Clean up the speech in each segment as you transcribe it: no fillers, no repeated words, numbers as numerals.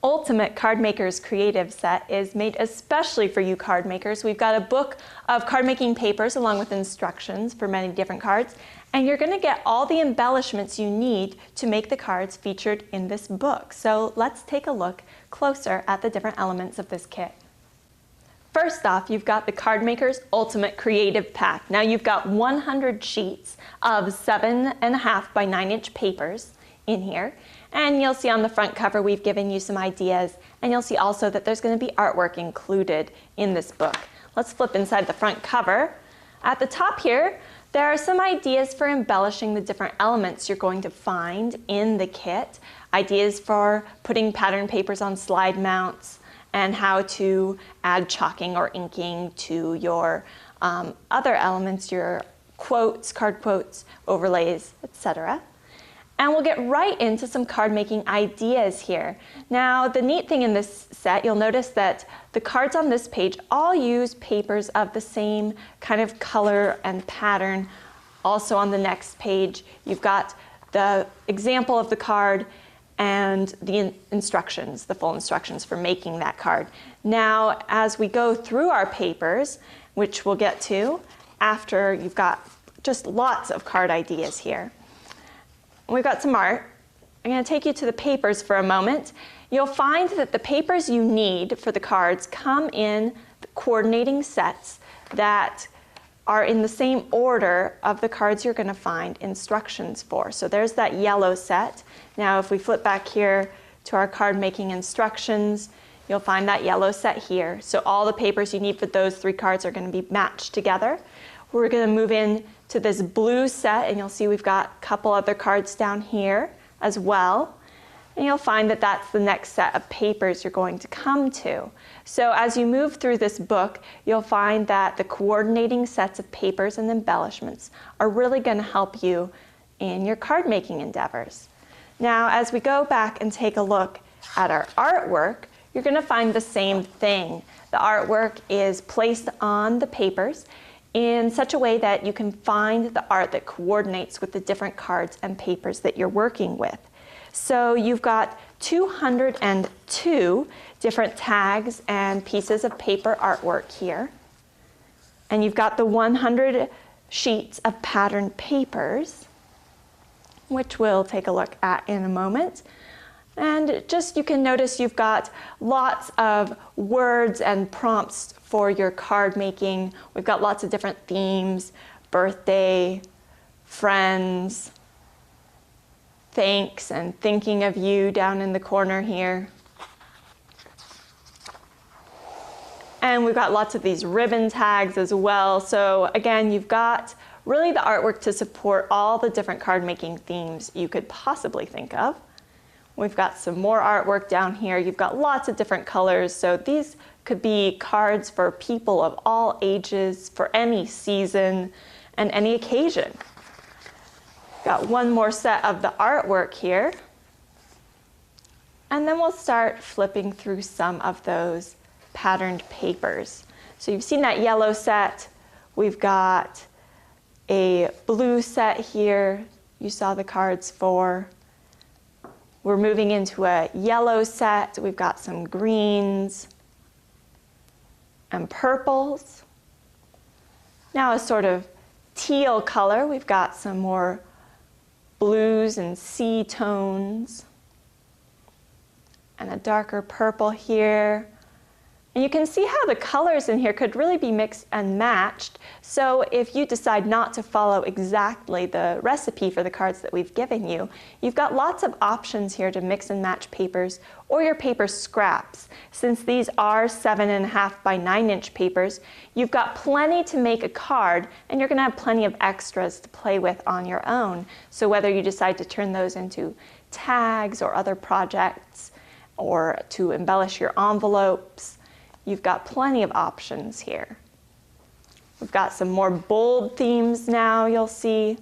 Ultimate Cardmakers Creative Set is made especially for you card makers. We've got a book of card making papers along with instructions for many different cards, and you're going to get all the embellishments you need to make the cards featured in this book. So let's take a look closer at the different elements of this kit. First off, you've got the Cardmakers Ultimate Creative Pack. Now you've got 100 sheets of 7.5 by 9-inch papers in here. And you'll see on the front cover we've given you some ideas, and you'll see also that there's going to be artwork included in this book. Let's flip inside the front cover. At the top here, there are some ideas for embellishing the different elements you're going to find in the kit. Ideas for putting pattern papers on slide mounts, and how to add chalking or inking to your other elements, your quotes, card quotes, overlays, etc. And we'll get right into some card making ideas here. Now, the neat thing in this set, you'll notice that the cards on this page all use papers of the same kind of color and pattern. Also on the next page, you've got the example of the card and the instructions, the full instructions for making that card. Now, as we go through our papers, which we'll get to after you've got just lots of card ideas here. We've got some art. I'm going to take you to the papers for a moment. You'll find that the papers you need for the cards come in the coordinating sets that are in the same order of the cards you're going to find instructions for. So there's that yellow set. Now if we flip back here to our card making instructions, you'll find that yellow set here. So all the papers you need for those 3 cards are going to be matched together. We're going to move in to this blue set, and you'll see we've got a couple other cards down here as well. And you'll find that that's the next set of papers you're going to come to. So as you move through this book, you'll find that the coordinating sets of papers and embellishments are really going to help you in your card making endeavors. Now, as we go back and take a look at our artwork, you're going to find the same thing. The artwork is placed on the papers in such a way that you can find the art that coordinates with the different cards and papers that you're working with. So you've got 202 different tags and pieces of paper artwork here. And you've got the 100 sheets of patterned papers, which we'll take a look at in a moment. And just you can notice you've got lots of words and prompts for your card making. We've got lots of different themes: birthday, friends, thanks, and thinking of you down in the corner here. And we've got lots of these ribbon tags as well. So again, you've got really the artwork to support all the different card making themes you could possibly think of. We've got some more artwork down here. You've got lots of different colors. So these could be cards for people of all ages, for any season and any occasion. Got one more set of the artwork here. And then we'll start flipping through some of those patterned papers. So you've seen that yellow set. We've got a blue set here. You saw the cards for. We're moving into a yellow set. We've got some greens and purples. Now a sort of teal color. We've got some more blues and sea tones. And a darker purple here. And you can see how the colors in here could really be mixed and matched. So if you decide not to follow exactly the recipe for the cards that we've given you, you've got lots of options here to mix and match papers or your paper scraps. Since these are 7.5 by 9-inch papers, you've got plenty to make a card, and you're going to have plenty of extras to play with on your own. So whether you decide to turn those into tags or other projects, or to embellish your envelopes, you've got plenty of options here. We've got some more bold themes now, you'll see.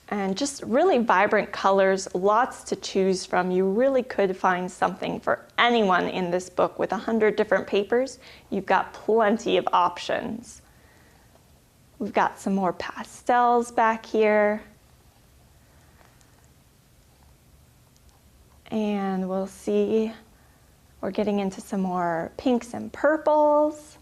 And just really vibrant colors, lots to choose from. You really could find something for anyone in this book. With 100 different papers, you've got plenty of options. We've got some more pastels back here. And we'll see, we're getting into some more pinks and purples,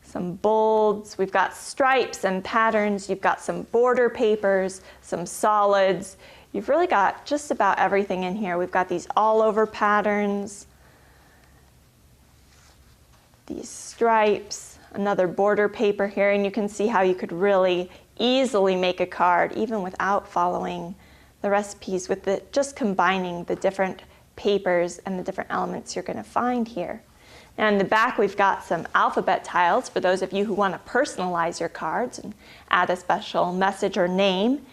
some bolds. We've got stripes and patterns. You've got some border papers, some solids. You've really got just about everything in here. We've got these all over patterns, these stripes, another border paper here, and you can see how you could really easily make a card even without following the recipes, with just combining the different papers and the different elements you're going to find here. Now in the back we've got some alphabet tiles for those of you who want to personalize your cards and add a special message or name.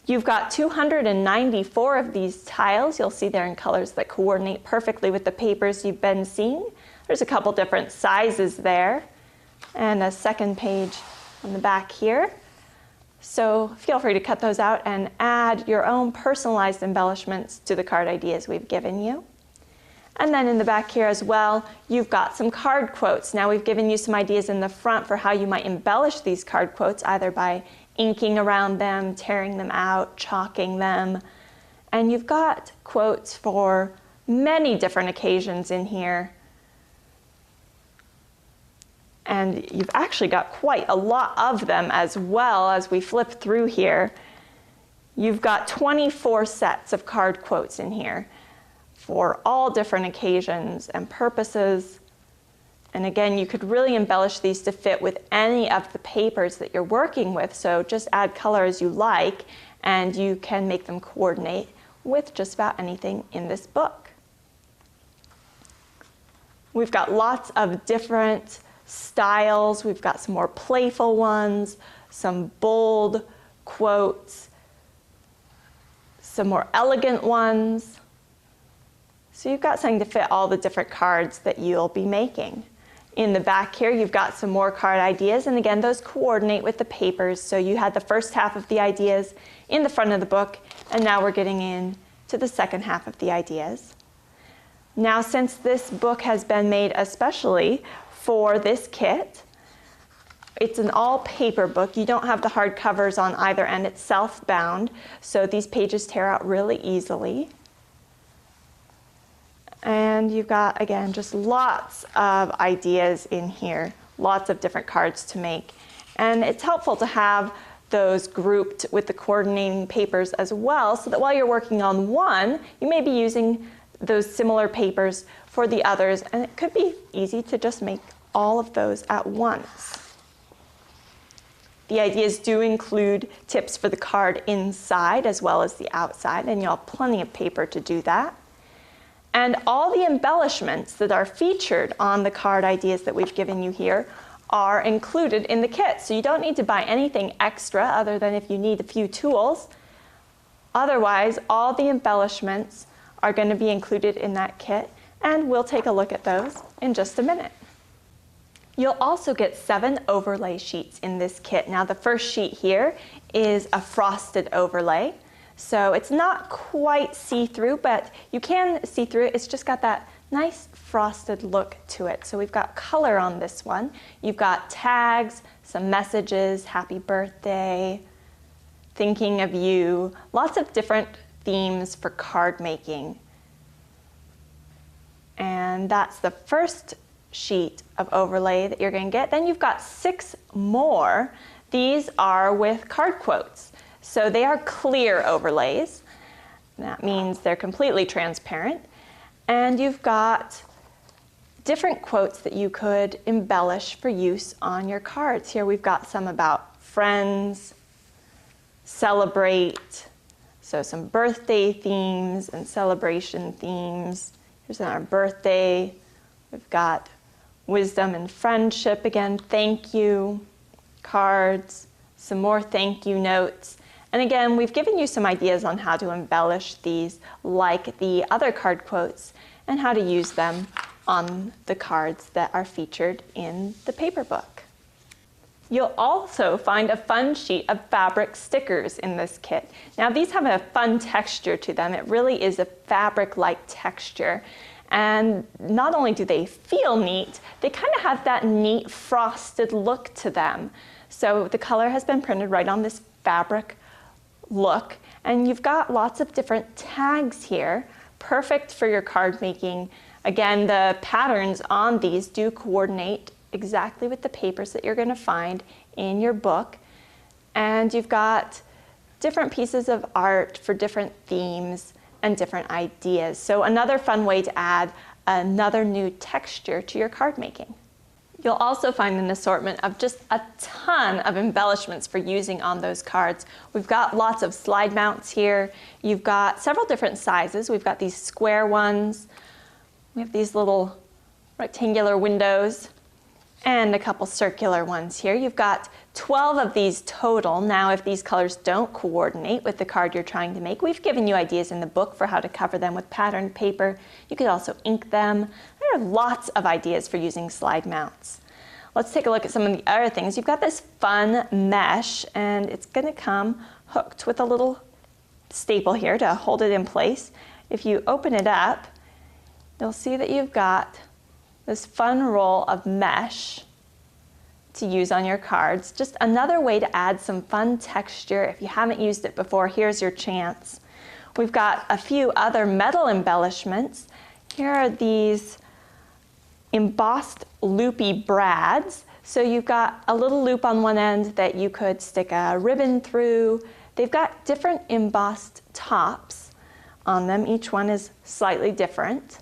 You've got 294 of these tiles. You'll see they're in colors that coordinate perfectly with the papers you've been seeing. There's a couple different sizes there, and a second page on the back here. So feel free to cut those out and add your own personalized embellishments to the card ideas we've given you. And then in the back here as well, you've got some card quotes. Now we've given you some ideas in the front for how you might embellish these card quotes, either by inking around them, tearing them out, chalking them. And you've got quotes for many different occasions in here. And you've actually got quite a lot of them as well as we flip through here. You've got 24 sets of card quotes in here for all different occasions and purposes. And again, you could really embellish these to fit with any of the papers that you're working with. So just add color as you like, and you can make them coordinate with just about anything in this book. We've got lots of different styles. We've got some more playful ones, some bold quotes, some more elegant ones. So you've got something to fit all the different cards that you'll be making. In the back here, you've got some more card ideas, and again, those coordinate with the papers. So you had the first half of the ideas in the front of the book, and now we're getting into the second half of the ideas. Now, since this book has been made especially for this kit, it's an all paper book. You don't have the hard covers on either end. It's self-bound, so these pages tear out really easily. And you've got, again, just lots of ideas in here, lots of different cards to make. And it's helpful to have those grouped with the coordinating papers as well, so that while you're working on one, you may be using those similar papers for the others, and it could be easy to just make all of those at once. The ideas do include tips for the card inside as well as the outside, and you'll have plenty of paper to do that. And all the embellishments that are featured on the card ideas that we've given you here are included in the kit. So you don't need to buy anything extra other than if you need a few tools. Otherwise, all the embellishments are going to be included in that kit, and we'll take a look at those in just a minute. You'll also get 7 overlay sheets in this kit. Now the first sheet here is a frosted overlay. So it's not quite see-through, but you can see through it. It's just got that nice frosted look to it. So we've got color on this one. You've got tags, some messages, happy birthday, thinking of you, lots of different themes for card making. And that's the first sheet of overlay that you're going to get. Then you've got 6 more. These are with card quotes. So they are clear overlays. That means they're completely transparent. And you've got different quotes that you could embellish for use on your cards. Here we've got some about friends, celebrate, so some birthday themes and celebration themes. Here's our birthday. We've got wisdom and friendship, again, thank you, cards, some more thank you notes. And again, we've given you some ideas on how to embellish these, like the other card quotes, and how to use them on the cards that are featured in the paper book. You'll also find a fun sheet of fabric stickers in this kit. Now these have a fun texture to them. It really is a fabric-like texture. And not only do they feel neat, they kind of have that neat frosted look to them. So the color has been printed right on this fabric look, And you've got lots of different tags here, perfect for your card making. Again, the patterns on these do coordinate exactly with the papers that you're going to find in your book. And you've got different pieces of art for different themes and different ideas. So another fun way to add another new texture to your card making. You'll also find an assortment of just a ton of embellishments for using on those cards. We've got lots of slide mounts here. You've got several different sizes. We've got these square ones. We have these little rectangular windows and a couple circular ones here. You've got 12 of these total. Now, if these colors don't coordinate with the card you're trying to make, we've given you ideas in the book for how to cover them with patterned paper. You could also ink them. There are lots of ideas for using slide mounts. Let's take a look at some of the other things. You've got this fun mesh, and it's going to come hooked with a little staple here to hold it in place. If you open it up, you'll see that you've got this fun roll of mesh to use on your cards. Just another way to add some fun texture. If you haven't used it before, here's your chance. We've got a few other metal embellishments. Here are these embossed loopy brads. So you've got a little loop on one end that you could stick a ribbon through. They've got different embossed tops on them. Each one is slightly different.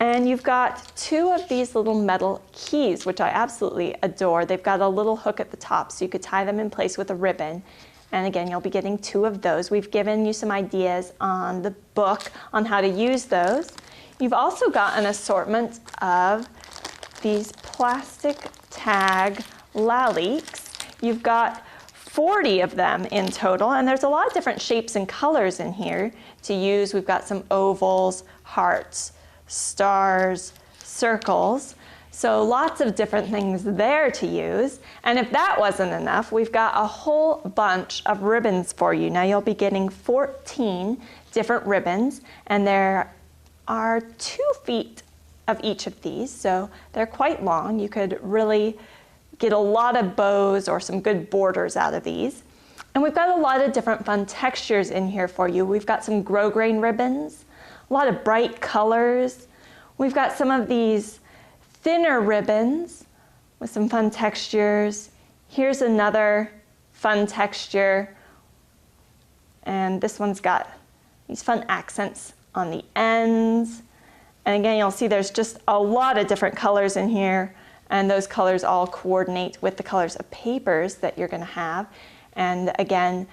And you've got two of these little metal keys, which I absolutely adore. They've got a little hook at the top, so you could tie them in place with a ribbon. And again, you'll be getting two of those. We've given you some ideas on the book on how to use those. You've also got an assortment of these plastic tag laliques. You've got 40 of them in total, and there's a lot of different shapes and colors in here to use. We've got some ovals, hearts, stars, circles, so lots of different things there to use. And if that wasn't enough, we've got a whole bunch of ribbons for you. Now you'll be getting 14 different ribbons, and there are 2 feet of each of these, so they're quite long. You could really get a lot of bows or some good borders out of these. And we've got a lot of different fun textures in here for you. We've got some grosgrain ribbons, a lot of bright colors. We've got some of these thinner ribbons with some fun textures. Here's another fun texture. And this one's got these fun accents on the ends. And again, you'll see there's just a lot of different colors in here, and those colors all coordinate with the colors of papers that you're going to have. And again,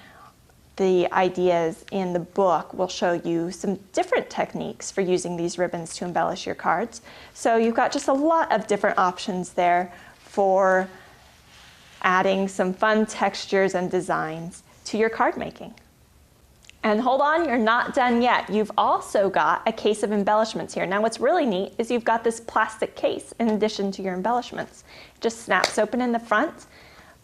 the ideas in the book will show you some different techniques for using these ribbons to embellish your cards. So you've got just a lot of different options there for adding some fun textures and designs to your card making. And hold on, you're not done yet. You've also got a case of embellishments here. Now what's really neat is you've got this plastic case in addition to your embellishments. It just snaps open in the front,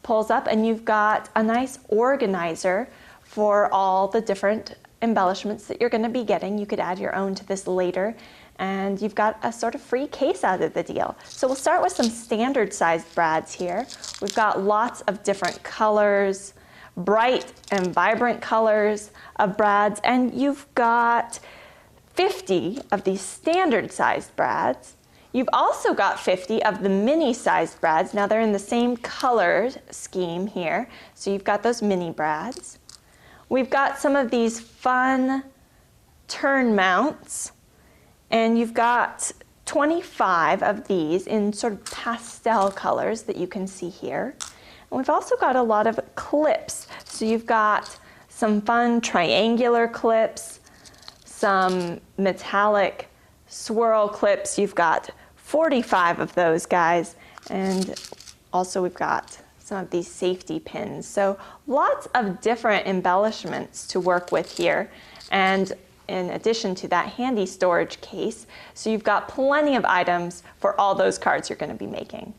pulls up, and you've got a nice organizer for all the different embellishments that you're going to be getting. You could add your own to this later, and you've got a sort of free case out of the deal. So we'll start with some standard sized brads here. We've got lots of different colors, bright and vibrant colors of brads, and you've got 50 of these standard sized brads. You've also got 50 of the mini sized brads. Now they're in the same color scheme here, so you've got those mini brads. We've got some of these fun turn mounts, and you've got 25 of these in sort of pastel colors that you can see here. And we've also got a lot of clips. So you've got some fun triangular clips, some metallic swirl clips. You've got 45 of those guys, and also we've got some of these safety pins. So lots of different embellishments to work with here. And in addition to that handy storage case, so you've got plenty of items for all those cards you're going to be making.